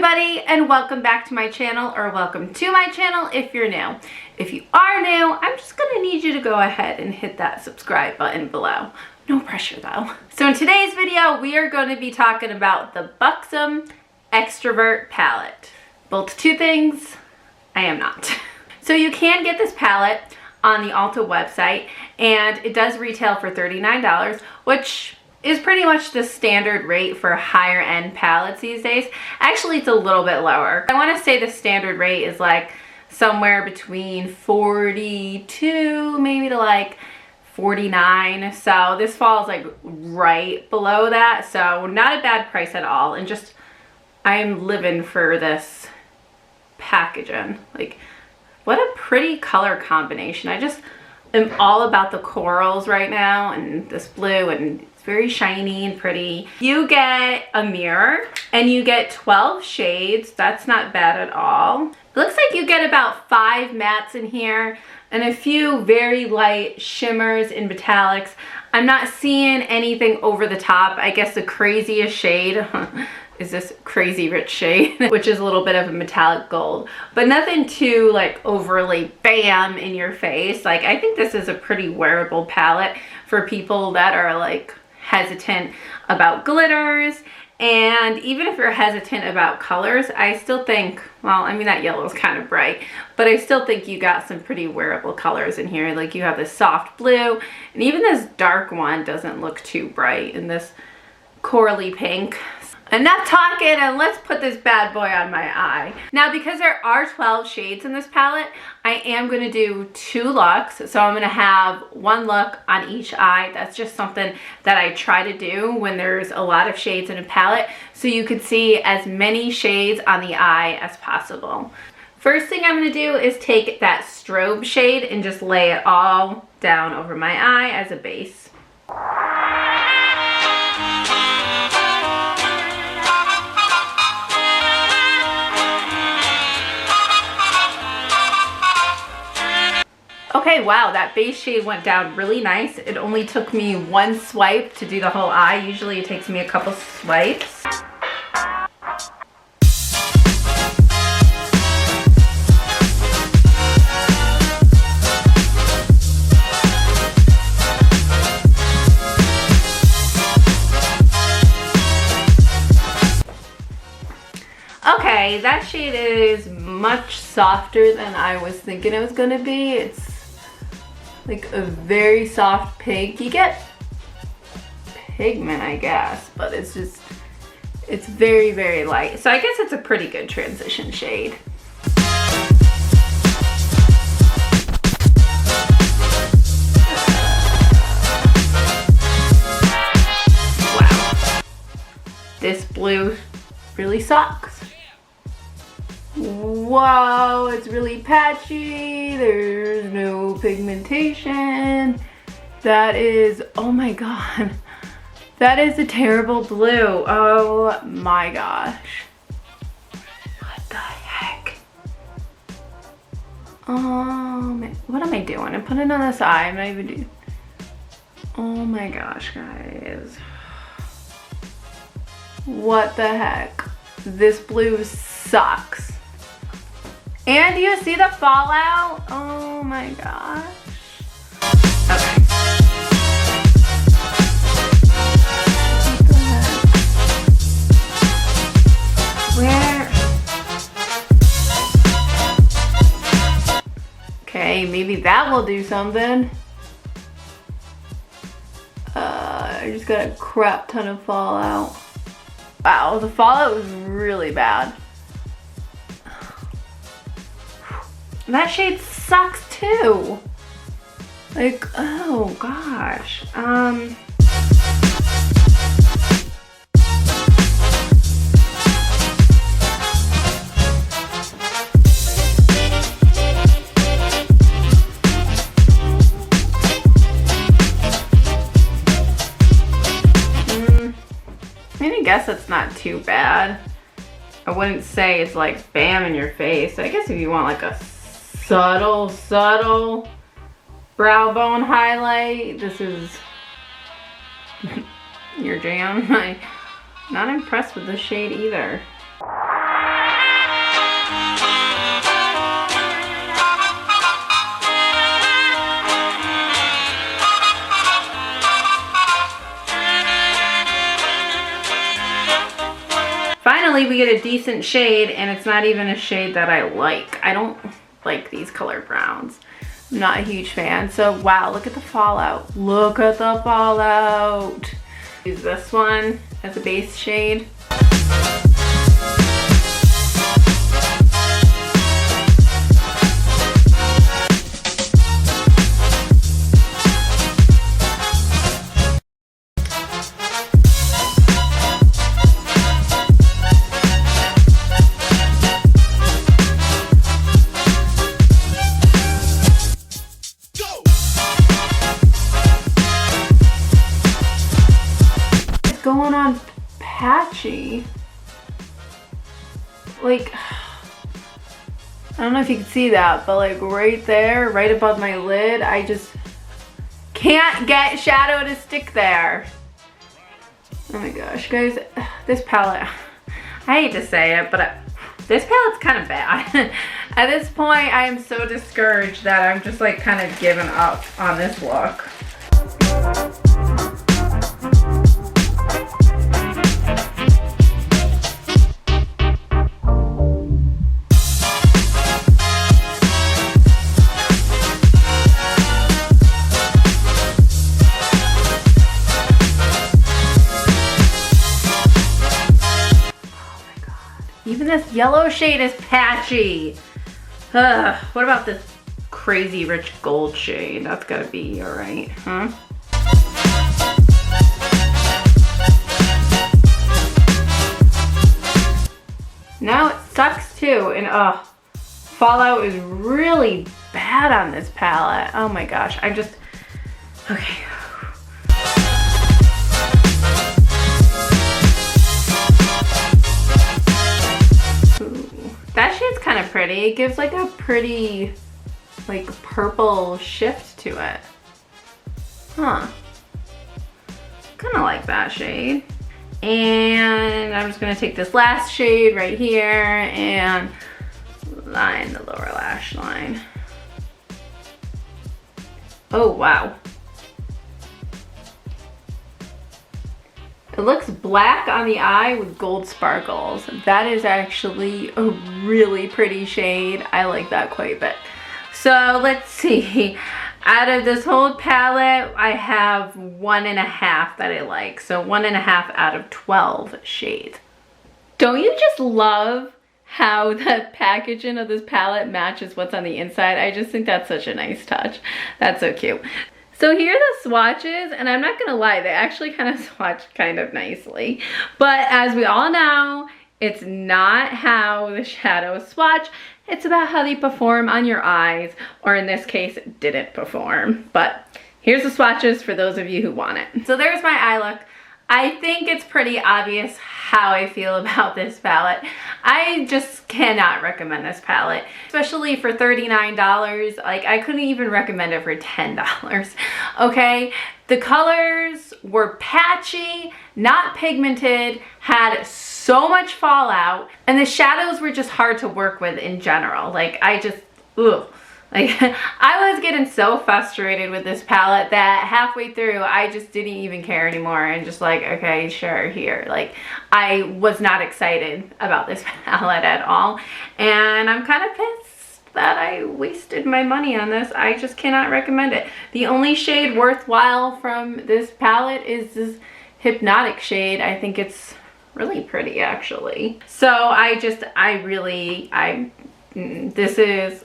everybody, and welcome back to my channel, or welcome to my channel if you're new. If you are new, I'm just gonna need you to go ahead and hit that subscribe button below. No pressure though. So in today's video, we are going to be talking about the Buxom Xtrovert Palette. Both two things, I am not. So you can get this palette on the Ulta website, and it does retail for $39, which is pretty much the standard rate for higher end palettes these days. Actually, it's a little bit lower. I want to say the standard rate is like somewhere between 42 maybe to like 49. So this falls like right below that. So not a bad price at all. And just, I'm living for this packaging. Like, what a pretty color combination. I just am all about the corals right now, and this blue, and it's very shiny and pretty. You get a mirror and you get 12 shades. That's not bad at all. It looks like you get about 5 mattes in here and a few very light shimmers and metallics. I'm not seeing anything over the top. I guess the craziest shade is this Crazy Rich shade, which is a little bit of a metallic gold, but nothing too like overly bam in your face. Like, I think this is a pretty wearable palette for people that are like hesitant about glitters. And even if you're hesitant about colors, I still think, well, I mean, that yellow is kind of bright, but I still think you got some pretty wearable colors in here. Like, you have this soft blue, and even this dark one doesn't look too bright, in this corally pink. Enough talking, and let's put this bad boy on my eye. Now, because there are 12 shades in this palette, I am going to do 2 looks. So I'm going to have 1 look on each eye. That's just something that I try to do when there's a lot of shades in a palette, so you could see as many shades on the eye as possible. First thing I'm going to do is take that strobe shade and just lay it all down over my eye as a base. Okay, wow, that base shade went down really nice. It only took me 1 swipe to do the whole eye. Usually it takes me a couple swipes. Okay, that shade is much softer than I was thinking it was gonna be. It's like a very soft pink. You get pigment, I guess, but it's just, it's very, very light. So I guess it's a pretty good transition shade. Wow. This blue really sucks. Whoa, it's really patchy. There's no pigmentation. That is, oh my god. That is a terrible blue. Oh my gosh. What the heck? What am I doing? I'm putting it on this eye. I'm not even doing. Oh my gosh, guys. What the heck? This blue sucks. And do you see the fallout? Oh my gosh. Okay. Where? Okay, maybe that will do something. I just got a crap ton of fallout. Wow, the fallout was really bad. That shade sucks too. Like, oh gosh. I mean, I guess it's not too bad. I wouldn't say it's like bam in your face. I guess if you want like a subtle brow bone highlight, this is your jam. I'm not impressed with this shade either. finally we get a decent shade, and it's not even a shade that I like. I don't like these color browns. I'm not a huge fan. So wow, look at the fallout. Look at the fallout. Use this one as a base shade. Going on Patchy. Like, I don't know if you can see that, but like right there, right above my lid, I just can't get shadow to stick there. Oh my gosh, guys, this palette, I hate to say it, but this palette's kind of bad. At this point, I am so discouraged that I'm just like kind of giving up on this look. Even this yellow shade is patchy. Ugh, what about this crazy rich gold shade? That's gotta be all right, huh? Now it sucks too, and fallout is really bad on this palette. Oh my gosh, okay. That shade's kind of pretty. It gives like a pretty, like purple shift to it. Huh. Kind of like that shade. And I'm just gonna take this last shade right here and line the lower lash line. Oh, wow. It looks black on the eye with gold sparkles. That is actually a really pretty shade. I like that quite a bit. So let's see. Out of this whole palette, I have 1.5 that I like. So 1.5 out of 12 shades. Don't you just love how the packaging of this palette matches what's on the inside? I just think that's such a nice touch. That's so cute. So here are the swatches, and I'm not gonna lie, they actually kind of swatch kind of nicely. But as we all know, it's not how the shadows swatch, it's about how they perform on your eyes, or in this case, didn't perform. But here's the swatches for those of you who want it. So there's my eye look. I think it's pretty obvious how I feel about this palette. I just cannot recommend this palette, especially for $39. Like, I couldn't even recommend it for $10, okay? The colors were patchy, not pigmented, had so much fallout, and the shadows were just hard to work with in general. Like, ugh. Like, I was getting so frustrated with this palette that halfway through, I just didn't even care anymore and just like, okay, sure, here. Like, I was not excited about this palette at all. And I'm kind of pissed that I wasted my money on this. I just cannot recommend it. The only shade worthwhile from this palette is this Hypnotic shade. I think it's really pretty, actually. So this is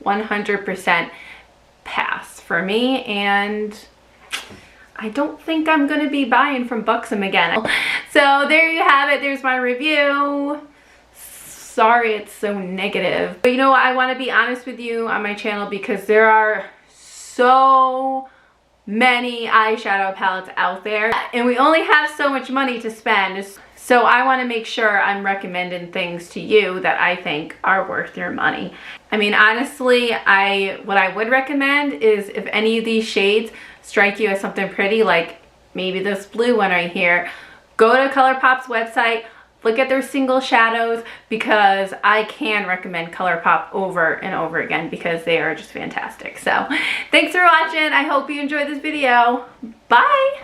100% pass for me, and I don't think I'm gonna be buying from Buxom again. So there you have it. There's my review. Sorry it's so negative, but you know what, I want to be honest with you on my channel because there are so many eyeshadow palettes out there and we only have so much money to spend. So I want to make sure I'm recommending things to you that I think are worth your money. I mean, honestly, what I would recommend is if any of these shades strike you as something pretty, like maybe this blue one right here, go to ColourPop's website, look at their single shadows, because I can recommend ColourPop over and over again because they are just fantastic. So thanks for watching. I hope you enjoyed this video. Bye.